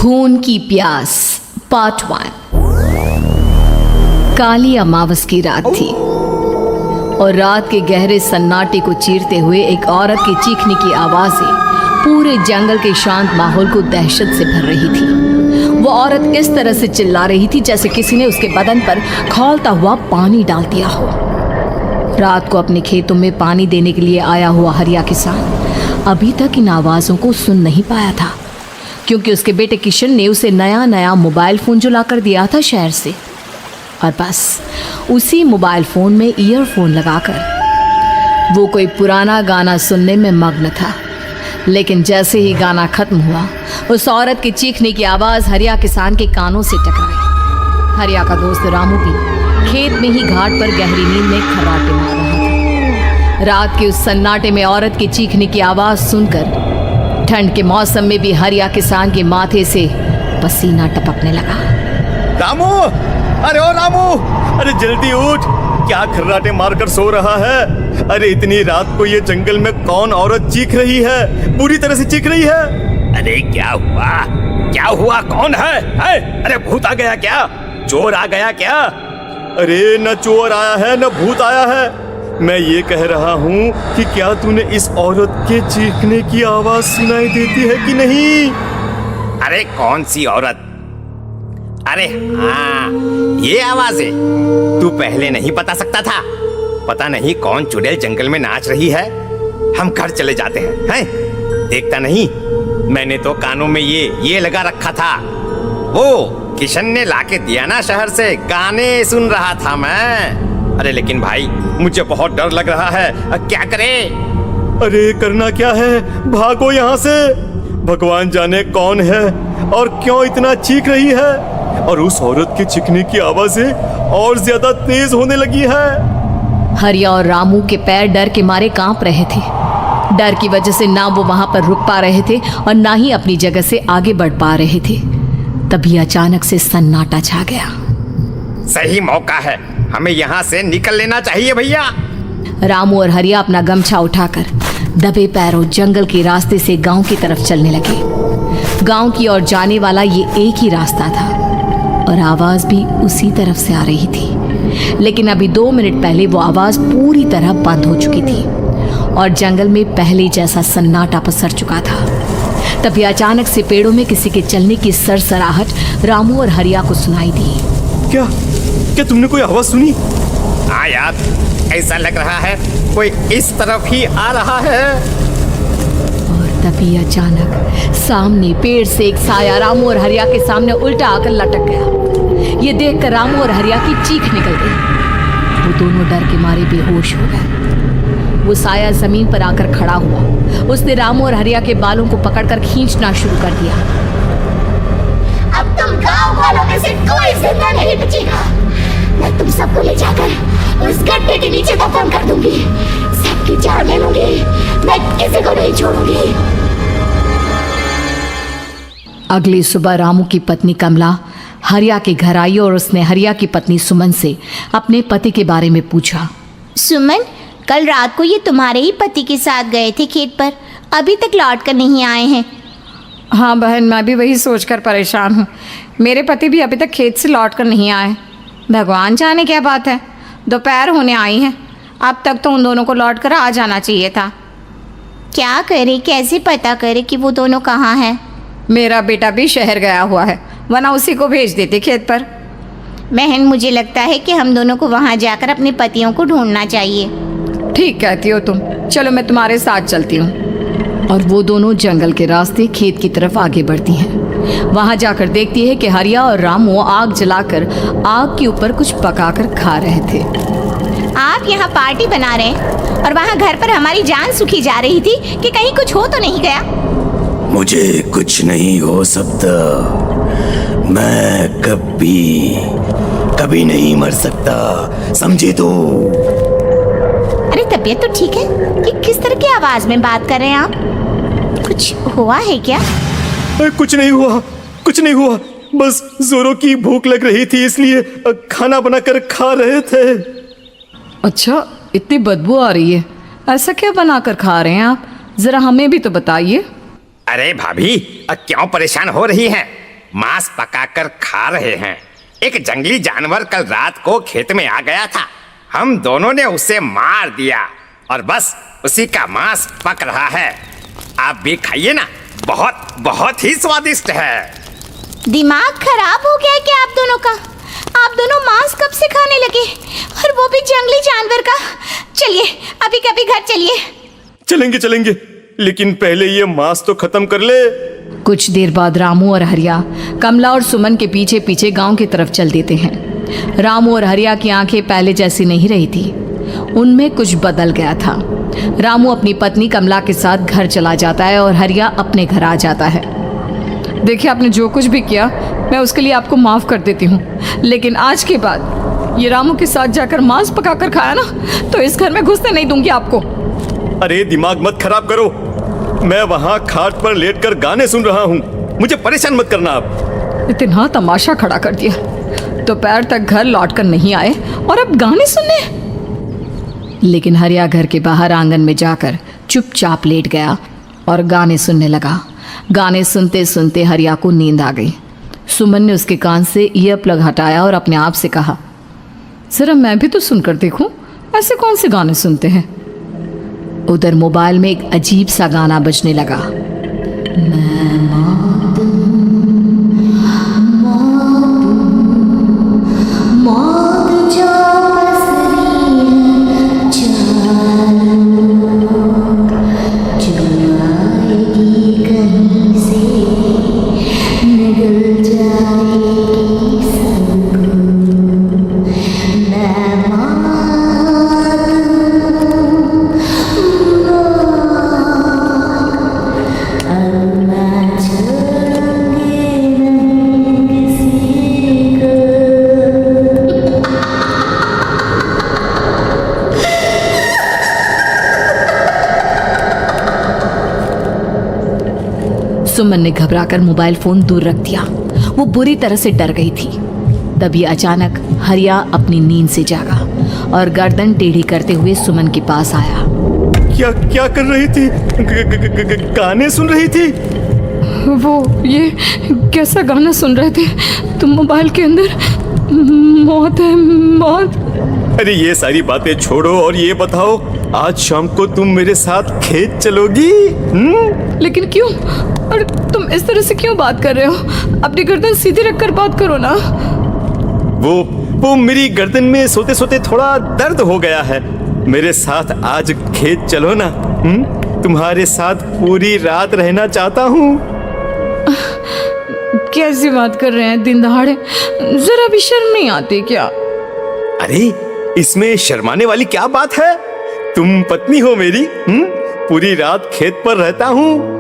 खून की प्यास पार्ट 1। काली अमावस की रात थी और रात के गहरे सन्नाटे को चीरते हुए एक औरत की चीखने की आवाजें पूरे जंगल के शांत माहौल को दहशत से भर रही थी। वो औरत इस तरह से चिल्ला रही थी जैसे किसी ने उसके बदन पर खौलता हुआ पानी डाल दिया हो। रात को अपने खेतों में पानी देने के लिए आया हुआ हरिया किसान अभी तक इन आवाज़ों को सुन नहीं पाया था, क्योंकि उसके बेटे किशन ने उसे नया मोबाइल फ़ोन जो ला कर दिया था शहर से, और बस उसी मोबाइल फ़ोन में ईयरफोन लगाकर वो कोई पुराना गाना सुनने में मग्न था। लेकिन जैसे ही गाना खत्म हुआ, उस औरत की चीखने की आवाज़ हरिया किसान के कानों से टकराई। हरिया का दोस्त रामू भी खेत में ही घाट पर गहरी नींद में खर्राटे मार रहा था। रात के उस सन्नाटे में औरत की चीखने की आवाज़ सुनकर ठंड के मौसम में भी हरिया किसान के माथे से पसीना टपकने लगा। रामू, अरे ओ रामू, अरे जल्दी उठ, क्या खर्राटे मारकर सो रहा है? अरे इतनी रात को ये जंगल में कौन औरत चीख रही है? पूरी तरह से चीख रही है। अरे क्या हुआ? क्या हुआ? कौन है? अरे भूत आ गया क्या? चोर आ गया क्या? अरे न चोर आया है न भूत आया है। मैं ये कह रहा हूँ कि क्या तूने इस औरत के चीखने की आवाज सुनाई देती है कि नहीं? अरे कौन सी औरत? अरे हाँ, ये आवाज है। तू पहले नहीं बता सकता था? पता नहीं कौन चुड़ैल जंगल में नाच रही है। हम घर चले जाते हैं। देखता नहीं, मैंने तो कानों में ये लगा रखा था। वो किशन ने लाके दिया ना शहर से, गाने सुन रहा था मैं। अरे लेकिन भाई, मुझे बहुत डर लग रहा है। क्या करें? अरे करना क्या है, भागो यहाँ से। भगवान जाने कौन है और क्यों इतना चीख रही है, और उस औरत के चीखने की आवाजें और ज्यादा तेज होने लगी है। हरिया और रामू के पैर डर के मारे कांप रहे थे। डर की वजह से ना वो वहां पर रुक पा रहे थे और ना ही अपनी जगह से आगे बढ़ पा रहे थे। तभी अचानक से सन्नाटा छा गया। सही मौका है, हमें यहाँ से निकल लेना चाहिए भैया। रामू और हरिया अपना गमछा उठाकर दबे पैरों जंगल के रास्ते से गांव की तरफ चलने लगे। गांव की ओर जाने वाला ये एक ही रास्ता था और आवाज भी उसी तरफ से आ रही थी। लेकिन अभी 2 मिनट पहले वो आवाज पूरी तरह बंद हो चुकी थी और जंगल में पहले जैसा सन्नाटा पसर चुका था। तभी अचानक से पेड़ों में किसी के चलने की सरसराहट रामू और हरिया को सुनाई दी। क्या तुमने कोई आवाज सुनी? हाँ यार, ऐसा लग रहा है कोई इस तरफ ही आ रहा है। और तभी अचानक सामने पेड़ से एक साया रामू और हरिया के सामने उल्टा आकर लटक गया। ये देखकर रामू और हरिया की चीख निकल गई। वो दोनों डर के मारे बेहोश हो गए। वो साया जमीन पर आकर खड़ा हुआ। उसने रामू और हरिया के बालों को पकड़कर खींचना शुरू कर दिया। अब तुम गांव वालों में से कोई जिंदा नहीं बचेगा। मैं तुम सबको ले जाकर उस गड्ढे के नीचे दफन कर दूंगी। सबकी जान ले लूंगी, मैं किसी को नहीं छोड़ूंगी। अगली सुबह रामू की पत्नी कमला हरिया के घर आई और उसने हरिया की पत्नी सुमन से अपने पति के बारे में पूछा। सुमन, कल रात को ये तुम्हारे ही पति के साथ गए थे खेत पर, अभी तक लौट कर नहीं आए हैं। हाँ बहन, मैं भी वही सोचकर परेशान हूँ। मेरे पति भी अभी तक खेत से लौट कर नहीं आए। भगवान जाने क्या बात है, दोपहर होने आई है। अब तक तो उन दोनों को लौट कर आ जाना चाहिए था। क्या करे, कैसे पता करे कि वो दोनों कहाँ हैं? मेरा बेटा भी शहर गया हुआ है, वरना उसी को भेज देते खेत पर। बहन, मुझे लगता है कि हम दोनों को वहाँ जाकर अपने पतियों को ढूंढना चाहिए। ठीक कहती हो तुम, चलो मैं तुम्हारे साथ चलती हूँ। और वो दोनों जंगल के रास्ते खेत की तरफ आगे बढ़ती हैं। वहां जाकर देखती है कि हरिया और रामू आग जलाकर आग के ऊपर कुछ पकाकर खा रहे थे। आप यहाँ पार्टी बना रहे हैं और वहाँ घर पर हमारी जान सुखी जा रही थी कि कहीं कुछ हो तो नहीं गया? मुझे कुछ नहीं हो सकता। मैं कभी नहीं मर सकता, समझे तो? अरे तबीयत तो ठीक है? ये किस तरह की आवाज में बात कर रहे हैं आप? कुछ हुआ है क्या? कुछ नहीं हुआ, बस जोरों की भूख लग रही थी, इसलिए खाना बनाकर खा रहे थे। अच्छा, इतनी बदबू आ रही है, ऐसा क्या बनाकर खा रहे हैं आप? जरा हमें भी तो बताइए। अरे भाभी, क्यों परेशान हो रही हैं? मांस पकाकर खा रहे हैं। एक जंगली जानवर कल रात को खेत में आ गया था। हम दोनों ने उसे मार दिया और बस उसी का मांस पक रहा है। आप भी खाइए ना, बहुत बहुत ही स्वादिष्ट है। दिमाग खराब हो गया है क्या आप दोनों का? आप दोनों मांस कब से खाने लगे, और वो भी जंगली जानवर का? चलिए अभी कभी घर चलिए। चलेंगे चलेंगे, लेकिन पहले ये मांस तो खत्म कर ले। कुछ देर बाद रामू और हरिया कमला और सुमन के पीछे पीछे गांव की तरफ चल देते हैं। रामू और हरिया की आंखें पहले जैसी नहीं रही थी, उनमें कुछ बदल गया था। रामू अपनी पत्नी कमला के साथ घर चला जाता है और हरिया अपने घर आ जाता है। देखिए, आपने जो कुछ भी किया मैं उसके लिए आपको माफ़ कर देती हूँ, लेकिन आज के बाद ये रामू के साथ जाकर मांस पकाकर खाया ना, तो इस घर में घुसने नहीं दूंगी आपको। अरे दिमाग मत खराब करो, मैं वहां खाट पर लेटकर गाने सुन रहा हूँ, मुझे परेशान मत करना आप। इतना तमाशा खड़ा कर दिया, दोपहर तक घर लौट कर नहीं आए और अब गाने सुनने। लेकिन हरिया घर के बाहर आंगन में जाकर चुपचाप लेट गया और गाने सुनने लगा। गाने सुनते सुनते हरिया को नींद आ गई। सुमन ने उसके कान से ईयर प्लग हटाया और अपने आप से कहा, जरा मैं भी तो सुनकर देखूं, ऐसे कौन से गाने सुनते हैं। उधर मोबाइल में एक अजीब सा गाना बजने लगा। सुमन ने घबराकर मोबाइल फोन दूर रख दिया। वो बुरी तरह से डर गई थी। तभी अचानक हरिया अपनी नींद से जागा और गर्दन टेढ़ी करते हुए सुमन के पास आया। क्या क्या कर रही थी? गाने सुन रही थी? वो ये कैसा गाना सुन रहे थे तुम मोबाइल के अंदर? मौत है, मौत। अरे ये सारी बातें छोड़ो और ये बताओ, आज शाम को तुम मेरे साथ खेत चलोगी? लेकिन क्यों? और तुम इस तरह से क्यों बात कर रहे हो? अपनी गर्दन सीधी रखकर बात करो ना। वो मेरी गर्दन में सोते सोते थोड़ा दर्द हो गया है। मेरे साथ आज खेत चलो ना। तुम्हारे साथ पूरी रात रहना चाहता हूँ। कैसी बात कर रहे हैं दिन दहाड़े? जरा भी शर्म नहीं आती क्या? अरे इसमें शर्माने वाली क्या बात है? तुम पत्नी हो मेरी। पूरी रात खेत पर रहता हूँ।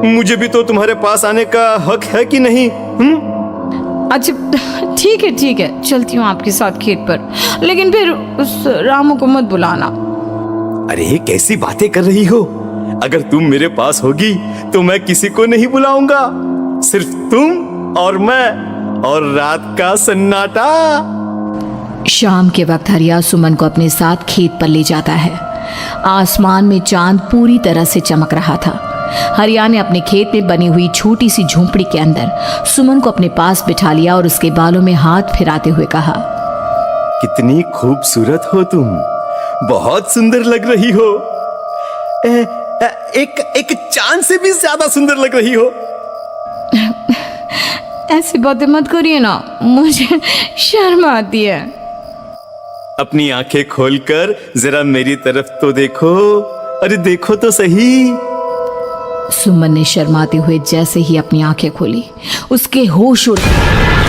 मुझे भी तो तुम्हारे पास आने का हक है कि नहीं? अच्छा ठीक है, चलती हूँ आपके साथ खेत पर, लेकिन फिर उस रामू को मत बुलाना। अरे कैसी बातें कर रही हो? अगर तुम मेरे पास होगी तो मैं किसी को नहीं बुलाऊंगा, सिर्फ तुम और मैं और रात का सन्नाटा। शाम के वक्त हरिया सुमन को अपने साथ खेत पर ले जाता है। आसमान में चांद पूरी तरह से चमक रहा था। हरिया ने अपने खेत में बनी हुई छोटी सी झोंपड़ी के अंदर सुमन को अपने पास बिठा लिया और उसके बालों में हाथ फिराते हुए कहा, कितनी खूबसूरत हो तुम, बहुत सुंदर लग रही हो। एक चांद से भी ज्यादा सुंदर लग रही हो। ऐसी बातें मत करिए ना, मुझे शर्म आती है। अपनी आंखें खोलकर जरा मेरी तरफ तो देखो। अरे देखो तो सही। सुमन ने शर्माते हुए जैसे ही अपनी आंखें खोली, उसके होश उड़ गए।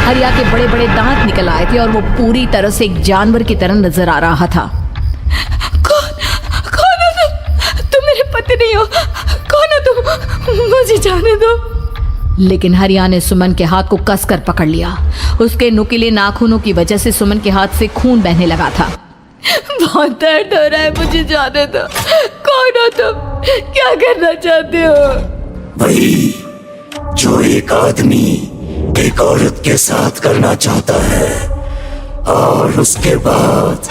हरिया के बड़े बड़े दांत निकल आए थे और वो पूरी तरह से एक जानवर की तरह नजर आ रहा था। कौन हो तुम? तुम मेरे पति नहीं हो। कौन हो तुम? मुझे जाने दो। लेकिन हरिया ने सुमन के हाथ को कसकर पकड़ लिया। उसके नुकीले नाखूनों की वजह से सुमन के हाथ से खून बहने लगा था। बहुत दर्द हो रहा है, मुझे जाने दो। कौन हो तुम? क्या करना चाहते हो? वही जो एक आदमी एक औरत के साथ करना चाहता है, और उसके बाद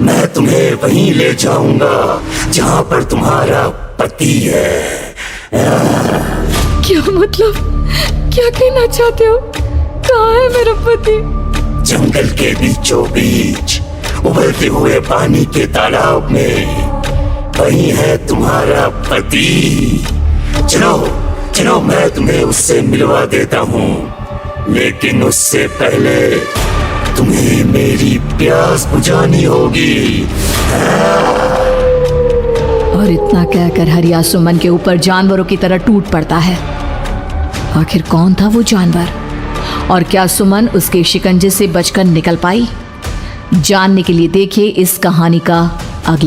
मैं तुम्हें वहीं ले जाऊंगा जहां पर तुम्हारा पति है। क्या मतलब? क्या कहना चाहते हो? कहाँ है मेरा पति? जंगल के बीचों बीच उबलते हुए पानी के तालाब में वही है तुम्हारा पति। चलो चलो, मैं तुम्हें उससे मिलवा देता हूँ, लेकिन उससे पहले तुम्हें मेरी प्यास बुझानी होगी। और इतना कहकर हरिया सुमन के ऊपर जानवरों की तरह टूट पड़ता है। आखिर कौन था वो जानवर, और क्या सुमन उसके शिकंजे से बचकर निकल पाई? जानने के लिए देखिए इस कहानी का अगला